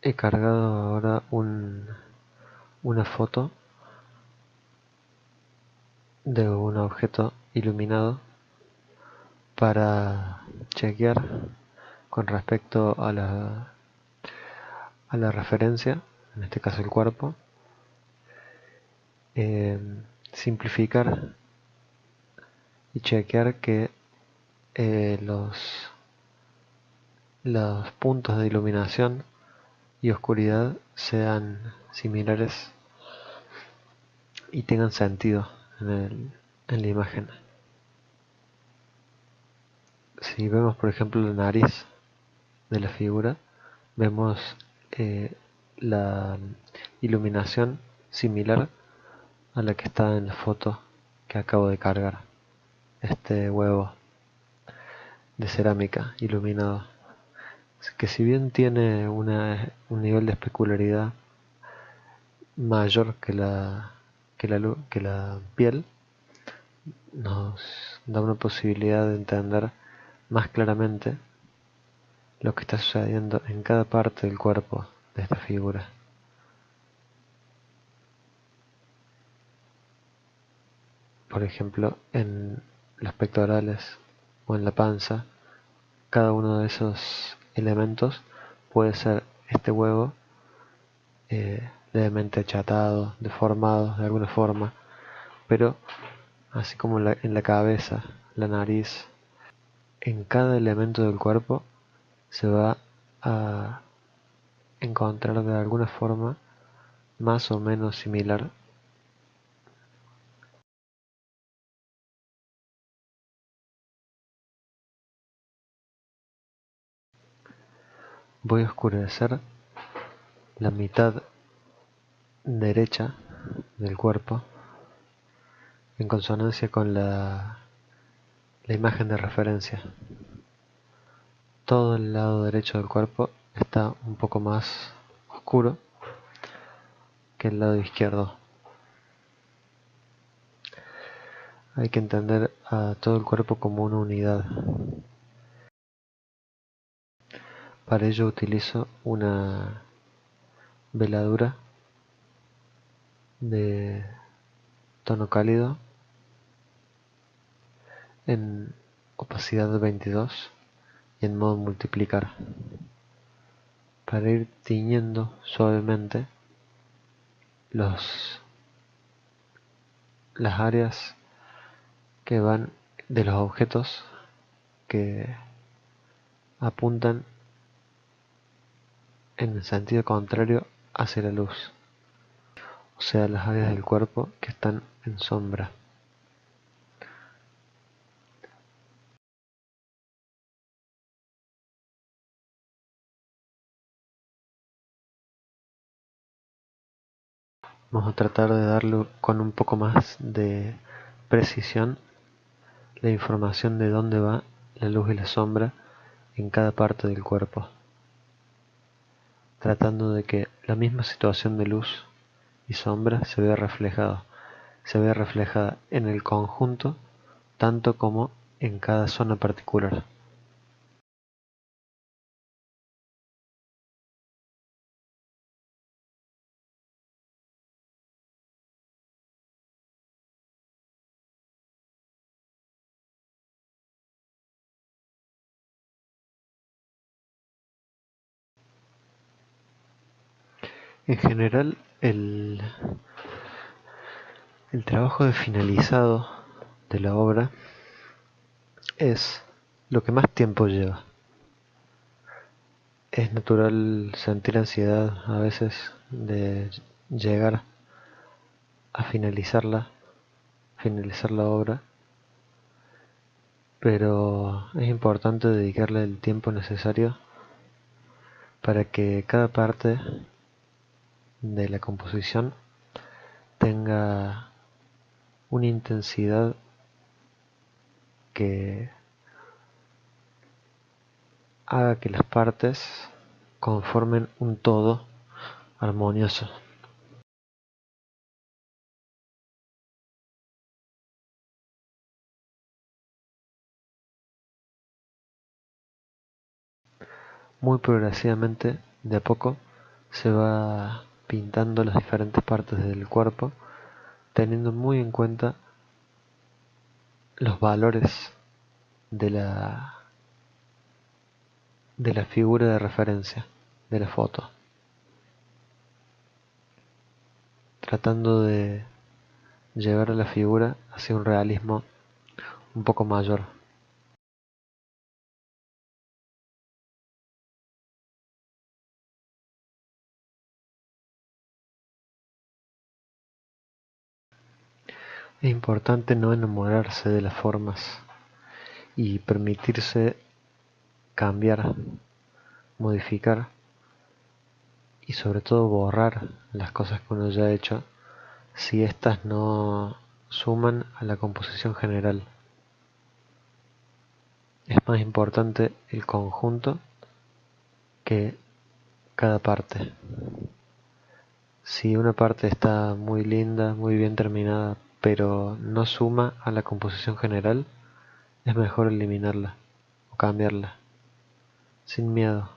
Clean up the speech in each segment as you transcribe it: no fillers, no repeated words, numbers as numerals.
He cargado ahora una foto de un objeto iluminado para chequear con respecto a la referencia, en este caso el cuerpo, eh, simplificar y chequear que los puntos de iluminación y oscuridad sean similares y tengan sentido en la imagen. Si vemos por ejemplo la nariz de la figura, vemos eh, la iluminación similar a la que está en la foto que acabo de cargar. Este huevo de cerámica iluminado, que si bien tiene un nivel de especularidad mayor que la piel, nos da una posibilidad de entender más claramente lo que está sucediendo en cada parte del cuerpo de esta figura. Por ejemplo, en los pectorales o en la panza, cada uno de esos elementos puede ser este huevo levemente achatado, deformado de alguna forma, pero así como en la cabeza, la nariz, en cada elemento del cuerpo se va a encontrar de alguna forma más o menos similar. Voy a oscurecer la mitad derecha del cuerpo en consonancia con la imagen de referencia. Todo el lado derecho del cuerpo está un poco más oscuro que el lado izquierdo. Hay que entender a todo el cuerpo como una unidad. Para ello utilizo una veladura de tono cálido en opacidad 22 y en modo multiplicar, para ir tiñendo suavemente las áreas que van de los objetos que apuntan en el sentido contrario hacia la luz, o sea, las áreas del cuerpo que están en sombra. Vamos a tratar de darle con un poco más de precisión la información de dónde va la luz y la sombra en cada parte del cuerpo, tratando de que la misma situación de luz y sombra se vea reflejada en el conjunto tanto como en cada zona particular. En general, el trabajo de finalizado de la obra es lo que más tiempo lleva. Es natural sentir ansiedad a veces de llegar a finalizar la obra, pero es importante dedicarle el tiempo necesario para que cada parte de la composición tenga una intensidad que haga que las partes conformen un todo armonioso. Muy progresivamente, de a poco, se va pintando las diferentes partes del cuerpo, teniendo muy en cuenta los valores de la figura de referencia, de la foto, tratando de llevar a la figura hacia un realismo un poco mayor. Es importante no enamorarse de las formas y permitirse cambiar, modificar y sobre todo borrar las cosas que uno ya ha hecho si éstas no suman a la composición general. Es más importante el conjunto que cada parte. Si una parte está muy linda, muy bien terminada, pero no suma a la composición general, es mejor eliminarla o cambiarla, sin miedo.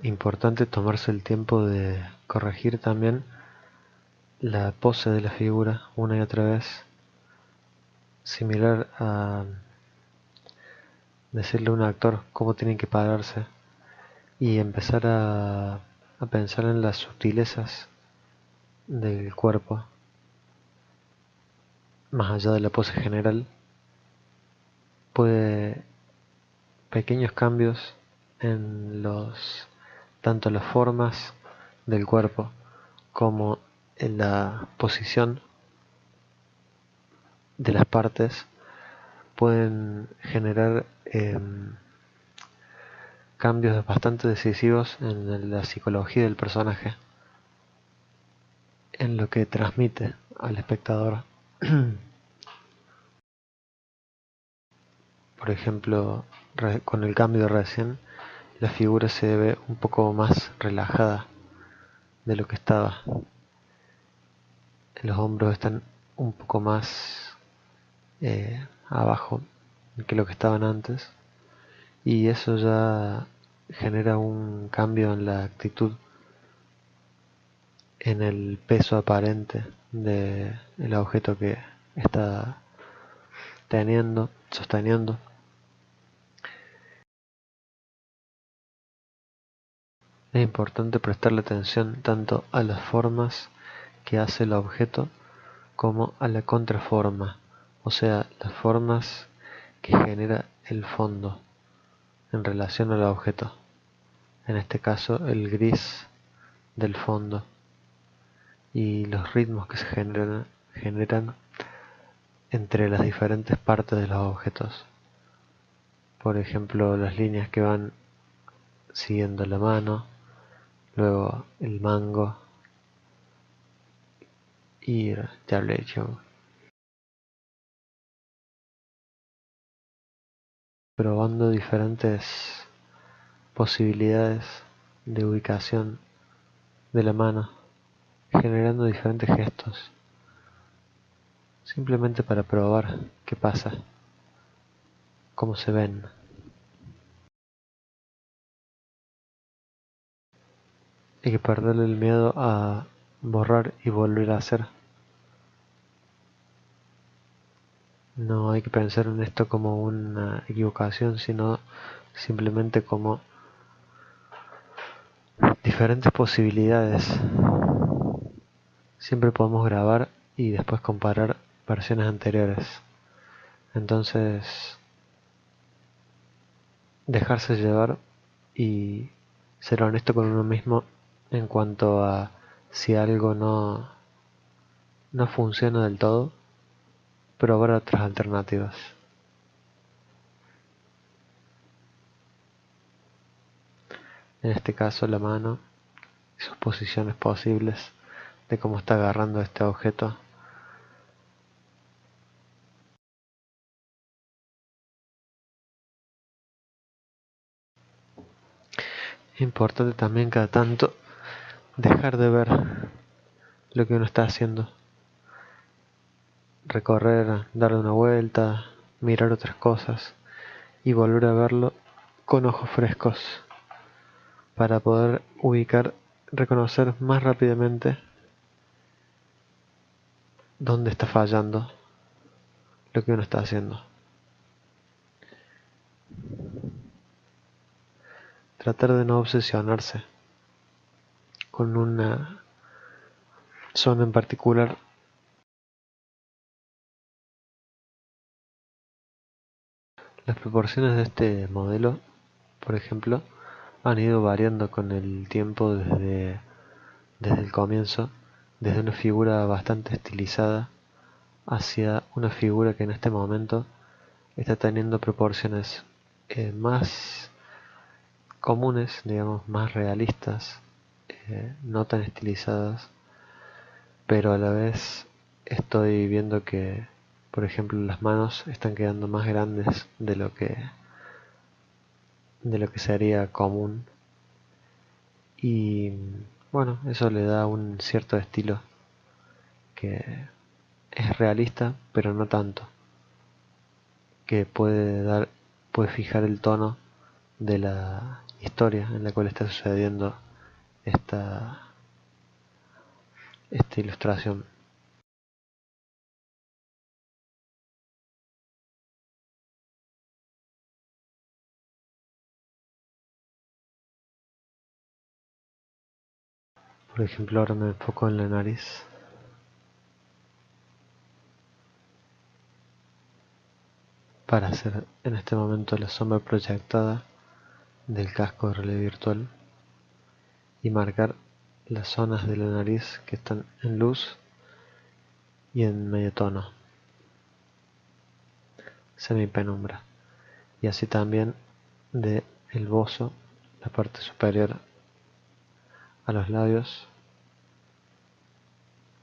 Importante tomarse el tiempo de corregir también la pose de la figura una y otra vez, similar a decirle a un actor cómo tiene que pararse y empezar a pensar en las sutilezas del cuerpo, más allá de la pose general. Puede pequeños cambios en tanto las formas del cuerpo como en la posición de las partes pueden generar cambios bastante decisivos en la psicología del personaje, en lo que transmite al espectador. Por ejemplo, con el cambio de recién, la figura se ve un poco más relajada de lo que estaba. Los hombros están un poco más abajo que lo que estaban antes, y eso ya genera un cambio en la actitud, en el peso aparente del objeto que está sosteniendo. Es importante prestarle atención tanto a las formas que hace el objeto como a la contraforma, o sea, las formas que genera el fondo en relación al objeto. En este caso, el gris del fondo y los ritmos que se generan entre las diferentes partes de los objetos. Por ejemplo, las líneas que van siguiendo la mano, luego el mango y el tablero, probando diferentes posibilidades de ubicación de la mano, generando diferentes gestos, simplemente para probar qué pasa, cómo se ven. Hay que perderle el miedo a borrar y volver a hacer. No hay que pensar en esto como una equivocación, sino simplemente como diferentes posibilidades. Siempre podemos grabar y después comparar versiones anteriores. Entonces, dejarse llevar y ser honesto con uno mismo en cuanto a si algo no funciona del todo, probar otras alternativas. En este caso, la mano y sus posiciones posibles de cómo está agarrando este objeto. Es importante también cada tanto dejar de ver lo que uno está haciendo, recorrer, darle una vuelta, mirar otras cosas y volver a verlo con ojos frescos para poder ubicar, reconocer más rápidamente dónde está fallando lo que uno está haciendo. Tratar de no obsesionarse con una zona en particular. Las proporciones de este modelo, por ejemplo, han ido variando con el tiempo desde el comienzo, desde una figura bastante estilizada hacia una figura que en este momento está teniendo proporciones más comunes, digamos, más realistas, no tan estilizadas, pero a la vez estoy viendo que, por ejemplo, las manos están quedando más grandes de lo que sería común, y bueno, eso le da un cierto estilo que es realista, pero no tanto, que puede fijar el tono de la historia en la cual está sucediendo esta, esta ilustración. Por ejemplo, ahora me enfoco en la nariz para hacer en este momento la sombra proyectada del casco de realidad virtual y marcar las zonas de la nariz que están en luz y en medio tono, semipenumbra, y así también de el bozo, la parte superior a los labios,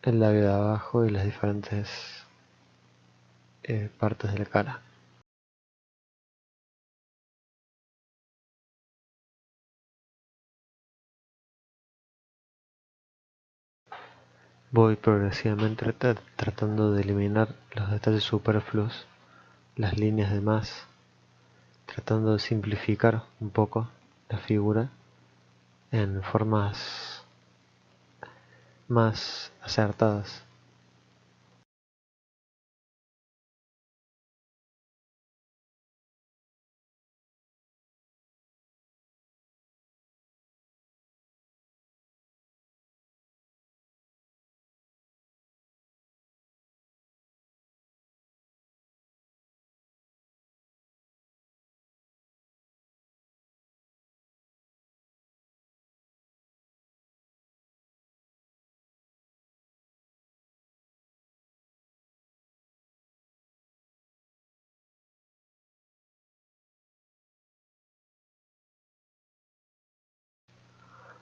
el labio de abajo y las diferentes partes de la cara. Voy progresivamente tratando de eliminar los detalles superfluos, las líneas de más, tratando de simplificar un poco la figura en formas más acertadas.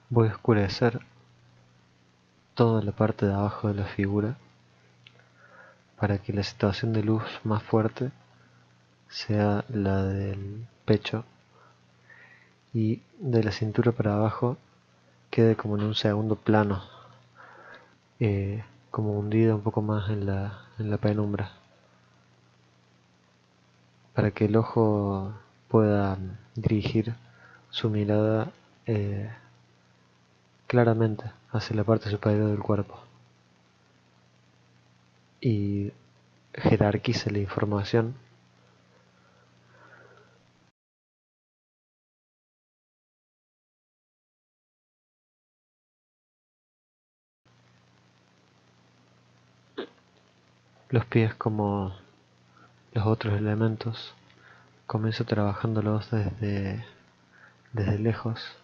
Voy a oscurecer toda la parte de abajo de la figura para que la situación de luz más fuerte sea la del pecho y de la cintura para abajo quede como en un segundo plano, como hundida un poco más en la penumbra, para que el ojo pueda dirigir su mirada claramente hacia la parte superior del cuerpo y jerarquice la información. Los pies como los otros elementos, comienzo trabajándolos desde lejos,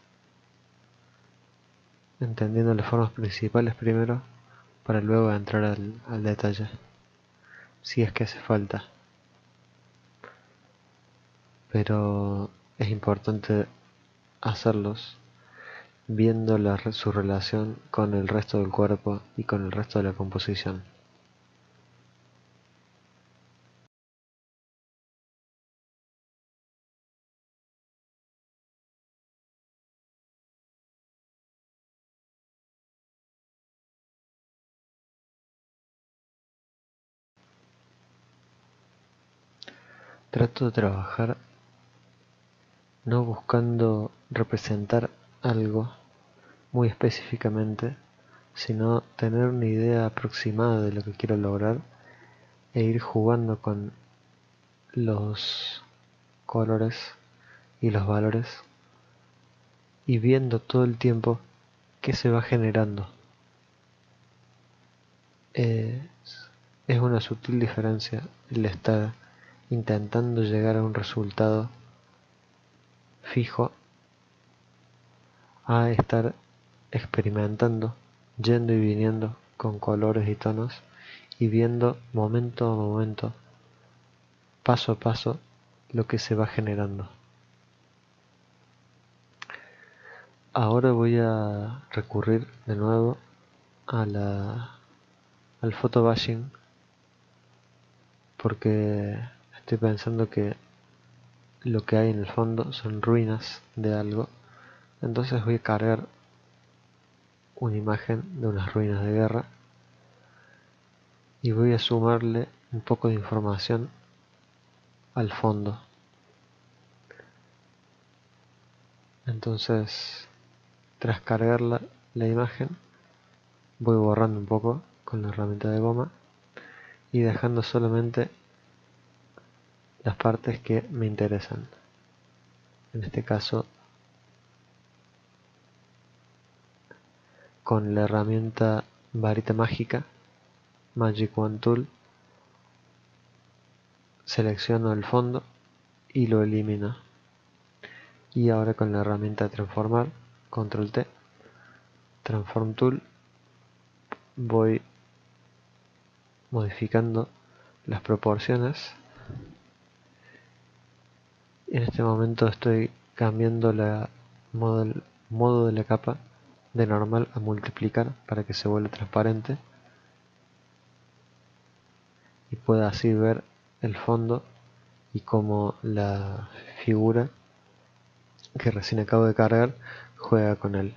entendiendo las formas principales primero, para luego entrar al detalle, si es que hace falta. Pero es importante hacerlos viendo su relación con el resto del cuerpo y con el resto de la composición. Trato de trabajar no buscando representar algo muy específicamente, sino tener una idea aproximada de lo que quiero lograr e ir jugando con los colores y los valores y viendo todo el tiempo qué se va generando. Es, es una sutil diferencia el estar intentando llegar a un resultado fijo a estar experimentando, yendo y viniendo con colores y tonos y viendo momento a momento, paso a paso, lo que se va generando. Ahora voy a recurrir de nuevo al photobashing porque estoy pensando que lo que hay en el fondo son ruinas de algo. Entonces voy a cargar una imagen de unas ruinas de guerra y voy a sumarle un poco de información al fondo. Entonces, tras cargar la imagen, voy borrando un poco con la herramienta de goma y dejando solamente las partes que me interesan. En este caso, con la herramienta varita mágica, Magic Wand Tool, selecciono el fondo y lo elimino. Y ahora con la herramienta de transformar, Control T, Transform Tool, voy modificando las proporciones. En este momento estoy cambiando el modo de la capa de normal a multiplicar para que se vuelva transparente y pueda así ver el fondo y cómo la figura que recién acabo de cargar juega con él.